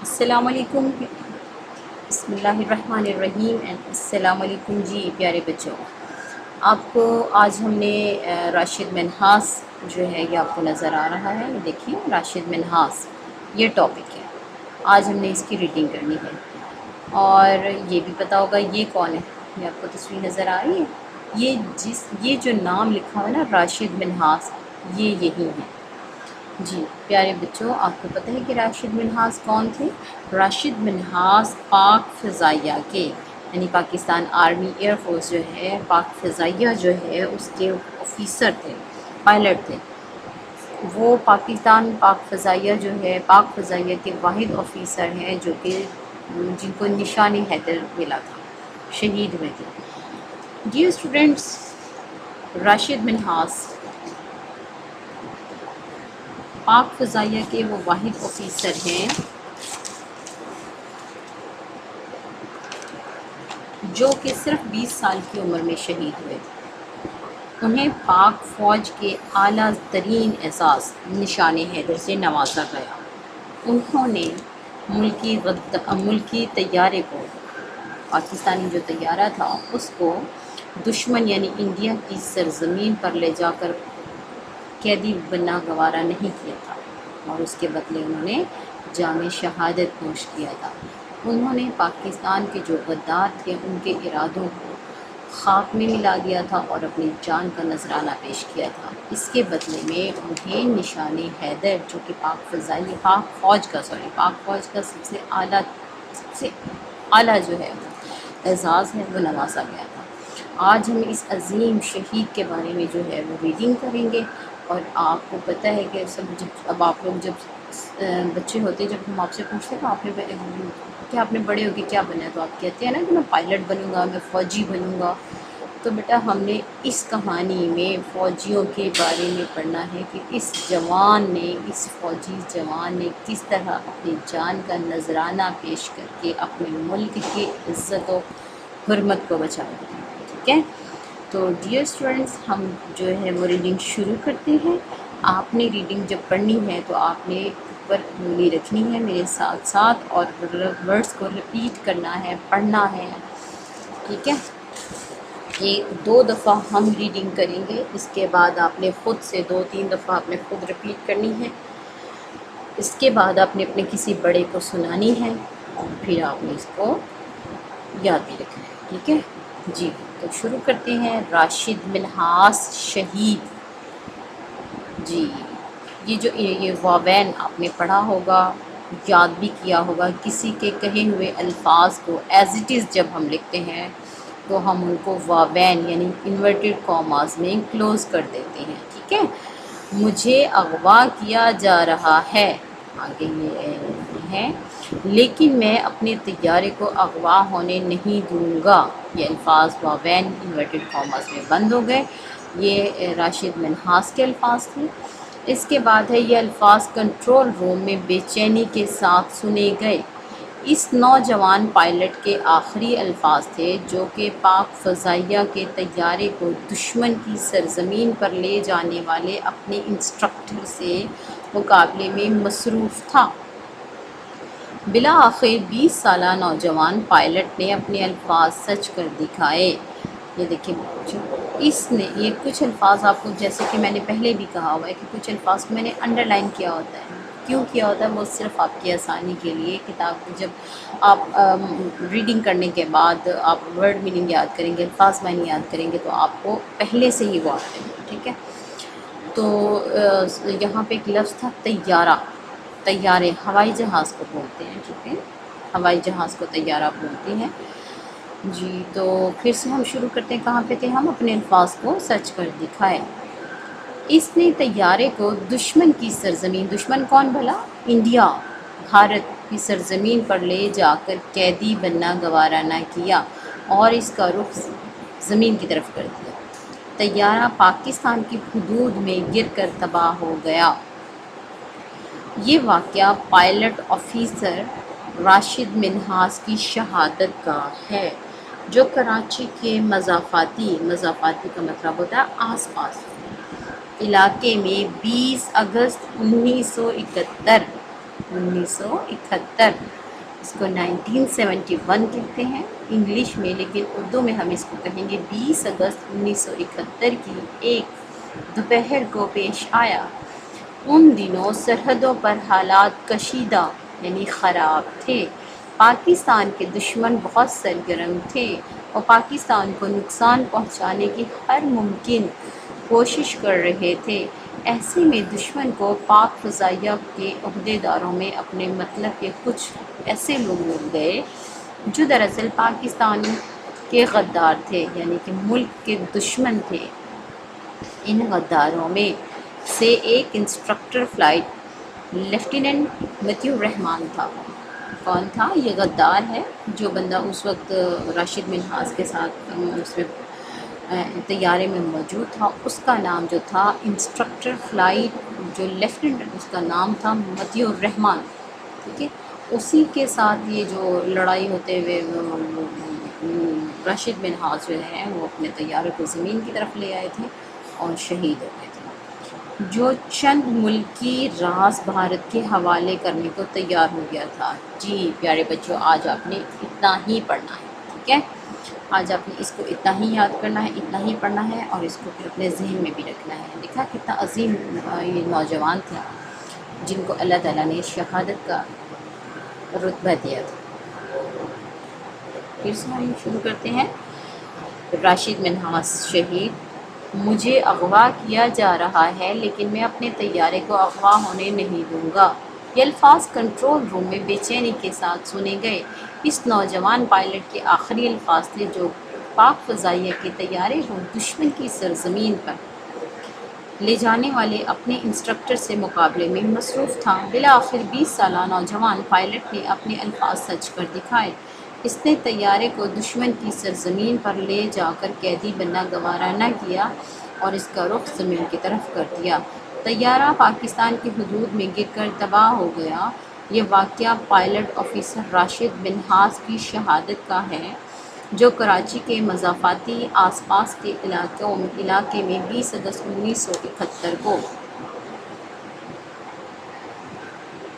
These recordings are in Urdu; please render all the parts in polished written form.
السلام علیکم، بسم اللہ الرحمن الرحیم اینڈ السلام علیکم جی پیارے بچوں۔ آپ کو آج ہم نے راشد منہاس جو ہے یہ آپ کو نظر آ رہا ہے، یہ دیکھیے راشد منہاس یہ ٹاپک ہے۔ آج ہم نے اس کی ریڈنگ کرنی ہے اور یہ بھی پتہ ہوگا یہ کون ہے، یہ آپ کو تصویر نظر آ رہی ہے، یہ جو نام لکھا ہوا ہے نا راشد منہاس، یہ یہی ہے جی پیارے بچوں۔ آپ کو پتہ ہے کہ راشد منہاس کون تھے؟ راشد منہاس پاک فضائیہ کے یعنی پاکستان آرمی ایئر فورس جو ہے، پاک فضائیہ جو ہے اس کے آفیسر تھے، پائلٹ تھے۔ وہ پاکستان پاک فضائیہ جو ہے، پاک فضائیہ کے واحد آفیسر ہیں جو کہ جن کو نشان حیدر ملا تھا، شہید ہوئے تھے۔ ڈیئر اسٹوڈنٹس، راشد منہاس پاک فضائیہ کے وہ واحد آفیسر ہیں جو کہ صرف 20 سال کی عمر میں شہید ہوئے۔ انہیں پاک فوج کے اعلیٰ ترین اعزاز نشان حیدر سے نوازا گیا۔ انہوں نے ملکی طیارے کو، پاکستانی جو طیارہ تھا اس کو دشمن یعنی انڈیا کی سرزمین پر لے جا کر قیدی بننا گوارا نہیں کیا تھا اور اس کے بدلے انہوں نے جام شہادت نوش کیا تھا۔ انہوں نے پاکستان کے جو غدار تھے ان کے ارادوں کو خاک میں ملا دیا تھا اور اپنی جان کا نذرانہ پیش کیا تھا۔ اس کے بدلے میں انہیں نشان حیدر جو کہ پاک فوج کا سب سے اعلیٰ جو ہے اعزاز ہے وہ نوازا گیا تھا۔ آج ہم اس عظیم شہید کے بارے میں جو ہے وہ ریڈنگ کریں گے۔ اور آپ کو پتہ ہے کہ اب آپ لوگ جب بچے ہوتے، جب ہم آپ سے پوچھتے ہیں کہ آپ نے بڑے ہو کے کیا بنا ہے، تو آپ کہتے ہیں نا کہ میں پائلٹ بنوں گا، میں فوجی بنوں گا۔ تو بیٹا ہم نے اس کہانی میں فوجیوں کے بارے میں پڑھنا ہے کہ اس فوجی جوان نے کس طرح اپنی جان کا نذرانہ پیش کر کے اپنے ملک کی عزت و حرمت کو بچایا۔ ٹھیک ہے، تو ڈیئر اسٹوڈنٹس ہم جو ہے وہ ریڈنگ شروع کرتے ہیں۔ آپ نے ریڈنگ جب پڑھنی ہے تو آپ نے اوپر انگلی رکھنی ہے میرے ساتھ ساتھ اور ورڈز کو ریپیٹ کرنا ہے، پڑھنا ہے۔ ٹھیک ہے، یہ 2 دفعہ ہم ریڈنگ کریں گے، اس کے بعد آپ نے خود سے 2-3 دفعہ آپ نے خود ریپیٹ کرنی ہے۔ اس کے بعد آپ نے اپنے کسی بڑے کو سنانی ہے اور پھر آپ نے اس کو یاد بھی رکھنا ہے۔ ٹھیک ہے جی، تو شروع کرتے ہیں۔ راشد منہاس شہید۔ جی یہ واوین آپ نے پڑھا ہوگا، یاد بھی کیا ہوگا۔ کسی کے کہے ہوئے الفاظ کو ایز اٹ از جب ہم لکھتے ہیں تو ہم ان کو واوین یعنی انورٹڈ کاماز میں کلوز کر دیتے ہیں۔ ٹھیک ہے، مجھے اغوا کیا جا رہا ہے، آگے یہ ہے، لیکن میں اپنے طیارے کو اغوا ہونے نہیں دوں گا۔ یہ الفاظ واوین انورٹڈ کاماز میں بند ہو گئے۔ یہ راشد منہاس کے الفاظ تھے۔ اس کے بعد ہے یہ الفاظ کنٹرول روم میں بے چینی کے ساتھ سنے گئے۔ اس نوجوان پائلٹ کے آخری الفاظ تھے جو کہ پاک فضائیہ کے طیارے کو دشمن کی سرزمین پر لے جانے والے اپنے انسٹرکٹر سے مقابلے میں مصروف تھا۔ بالآخر 20 سالہ نوجوان پائلٹ نے اپنے الفاظ سچ کر دکھائے۔ یہ دیکھیں یہ کچھ الفاظ آپ کو، جیسے کہ میں نے پہلے بھی کہا ہوا ہے کہ کچھ الفاظ کو میں نے انڈر لائن کیا ہوتا ہے۔ کیوں کیا ہوتا ہے؟ وہ صرف آپ کی آسانی کے لیے، کتاب جب آپ ریڈنگ کرنے کے بعد آپ ورڈ میننگ یاد کریں گے، الفاظ معنی یاد کریں گے تو آپ کو پہلے سے ہی وہ آتے ہیں۔ ٹھیک ہے، تو یہاں پہ ایک لفظ تھا طیارے، ہوائی جہاز کو بولتے ہیں۔ ٹھیک ہے، ہوائی جہاز کو طیارہ بولتے ہیں جی۔ تو پھر سے ہم شروع کرتے ہیں، کہاں پہ تھے ہم؟ اپنے الفاظ کو سچ کر دکھائے۔ اس نے طیارے کو دشمن کی سرزمین، دشمن کون بھلا؟ انڈیا، بھارت کی سرزمین پر لے جا کر قیدی بننا گوارا نہ کیا اور اس کا رخ زمین کی طرف کر دیا۔ طیارہ پاکستان کی حدود میں گر کر تباہ ہو گیا۔ یہ واقعہ پائلٹ آفیسر راشد منہاس کی شہادت کا ہے جو کراچی کے مضافاتی کا مطلب ہوتا ہے آس پاس علاقے میں 20 اگست 1971 1971، اس کو 1971 کہتے ہیں انگلش میں، لیکن اردو میں ہم اس کو کہیں گے 20 اگست 1971 کی ایک دوپہر کو پیش آیا۔ ان دنوں سرحدوں پر حالات کشیدہ یعنی خراب تھے، پاکستان کے دشمن بہت سرگرم تھے اور پاکستان کو نقصان پہنچانے کی ہر ممکن کوشش کر رہے تھے۔ ایسے میں دشمن کو پاک فضائیہ کے عہدیداروں میں اپنے مطلب کے کچھ ایسے لوگ مل گئے جو دراصل پاکستان کے غدار تھے، یعنی کہ ملک کے دشمن تھے۔ ان غداروں میں سے ایک انسٹرکٹر فلائٹ لیفٹیننٹ مطیع الرحمان تھا۔ کون تھا یہ غدار ہے؟ جو بندہ اس وقت راشد منہاس کے ساتھ اس میں طیارے میں موجود تھا، اس کا نام جو تھا انسٹرکٹر فلائٹ، جو لیفٹیننٹ اس کا نام تھا مطیع الرحمان، ٹھیک ہے۔ اسی کے ساتھ یہ جو لڑائی ہوتے ہوئے راشد منہاس جو ہے وہ اپنے طیارے کو زمین کی طرف لے آئے تھے اور شہید ہو گئے تھے۔ جو چند ملکی راز بھارت کے حوالے کرنے کو تیار ہو گیا تھا۔ جی پیارے بچوں، آج آپ نے اتنا ہی پڑھنا ہے، ٹھیک ہے۔ آج آپ نے اس کو اتنا ہی یاد کرنا ہے، اتنا ہی پڑھنا ہے اور اس کو پھر اپنے ذہن میں بھی رکھنا ہے۔ دیکھا کتنا عظیم یہ نوجوان تھا جن کو اللہ تعالیٰ نے شہادت کا رتبہ دیا تھا۔ پھر سے ہم شروع کرتے ہیں۔ راشد منہاس شہید۔ مجھے اغوا کیا جا رہا ہے لیکن میں اپنے طیارے کو اغوا ہونے نہیں دوں گا۔ یہ الفاظ کنٹرول روم میں بے چینی کے ساتھ سنے گئے۔ اس نوجوان پائلٹ کے آخری الفاظ تھے جو پاک فضائیہ کے طیارے کو دشمن کی سرزمین پر لے جانے والے اپنے انسٹرکٹر سے مقابلے میں مصروف تھا۔ بالآخر 20 سالہ نوجوان پائلٹ نے اپنے الفاظ سچ کر دکھائے۔ اس نے طیارے کو دشمن کی سرزمین پر لے جا کر قیدی بننا گوارا نہ کیا اور اس کا رخ زمین کی طرف کر دیا۔ طیارہ پاکستان کی حدود میں گر کر تباہ ہو گیا۔ یہ واقعہ پائلٹ آفیسر راشد منہاس کی شہادت کا ہے، جو کراچی کے مضافاتی آس پاس کے علاقے میں 20 اگست 1971 کو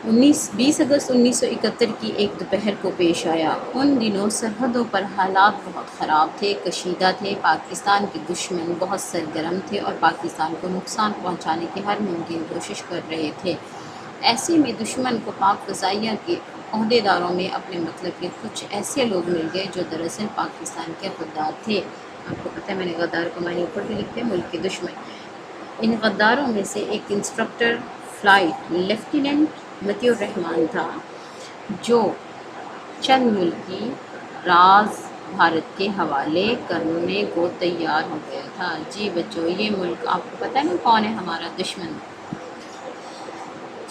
20 اگست 1971 کی ایک دوپہر کو پیش آیا۔ ان دنوں سرحدوں پر حالات بہت خراب تھے، کشیدہ تھے، پاکستان کے دشمن بہت سرگرم تھے اور پاکستان کو نقصان پہنچانے کی ہر ممکن کوشش کر رہے تھے۔ ایسے میں دشمن کو پاک فضائیہ کے عہدیداروں میں اپنے مطلب کے کچھ ایسے لوگ مل گئے جو دراصل پاکستان کے غدار تھے۔ آپ کو پتہ ہے میں نے غدار کو معنی اوپر بھی لکھتے ہیں، ملک کے دشمن۔ ان غداروں میں سے ایک انسٹرکٹر فلائٹ لیفٹیننٹ مطیع الرحمان تھا، جو چند ملکی راز بھارت کے حوالے کرنے کو تیار ہو گیا تھا۔ جی بچوں، یہ ملک آپ کو پتہ ہے نا کون ہے ہمارا دشمن؟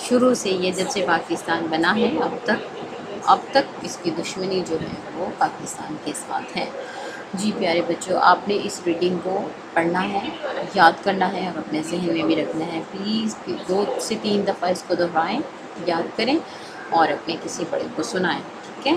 شروع سے یہ جب سے پاکستان بنا ہے اب تک اس کی دشمنی جو ہے وہ پاکستان کے ساتھ ہے۔ جی پیارے بچوں، آپ نے اس ریڈنگ کو پڑھنا ہے، یاد کرنا ہے اور اپنے ذہن میں بھی رکھنا ہے۔ پلیز 2 سے 3 دفعہ اس کو دہرائیں، یاد کریں اور اپنے کسی بڑے کو سنائیں، ٹھیک ہے۔